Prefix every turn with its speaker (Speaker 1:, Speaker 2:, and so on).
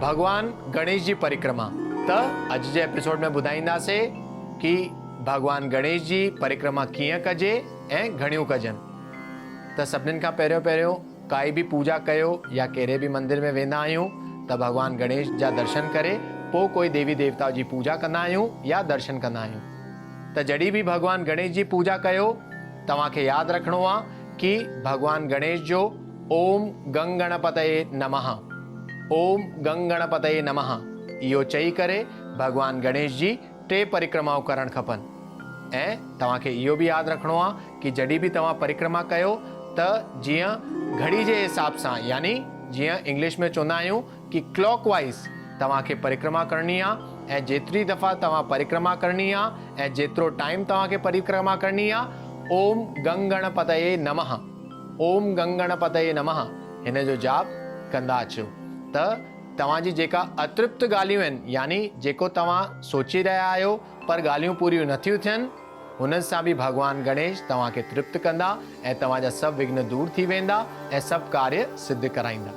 Speaker 1: भगवान गणेश जी परिक्रमा। त अज जे एपिसोड में ॿुधाईंदासीं कि भगवान गणेश जी परिक्रमा कीअं कजे ऐं घणियूं कजनि। त सभिनीनि खां पहिरियों काई भी पूजा कयो या कहिड़े भी मंदिर में वेंदा आहियूं त भगवान गणेश जा दर्शन करे पोइ कोई देवी देवता जी पूजा कंदा आहियूं या दर्शन कंदा आहियूं। त जॾहिं भी भगवान गणेश जी पूजा कयो तव्हांखे यादि रखिणो आहे कि भगवान गणेश जो ओम गंग गणपतये नमः, ओम गंग गणपतये नमः इहो चई करे भगवान गणेश जी 3 परिक्रमाऊं करण खपनि। ऐं तव्हांखे इहो भी यादि रखिणो आहे कि जॾहिं भी तव्हां परिक्रमा कयो त जीअं घड़ी जे हिसाब सां, यानी जीअं इंग्लिश में चवंदा आहियूं कि क्लॉकवाइज तव्हांखे परिक्रमा करणी आहे ऐं जेतिरी दफ़ा तव्हां परिक्रमा करणी आहे ऐं जेतिरो टाइम तव्हांखे परिक्रमा करणी आहे, ओम गंग गणपतये नमः, ओम गंग गणपतये नमः हिन जो जाप कंदा अचो। त तव्हांजी जेका अतृप्त ॻाल्हियूं आहिनि, यानी जेको तव्हां सोचे रहिया आहियो पर ॻाल्हियूं पूरियूं नथियूं थियनि, हुन सां भी भगवान गणेश तव्हांखे तृप्त कंदा ऐं तव्हांजा सभु विघ्न दूर थी वेंदा ऐं सभु कार्य सिद्ध कराईंदा।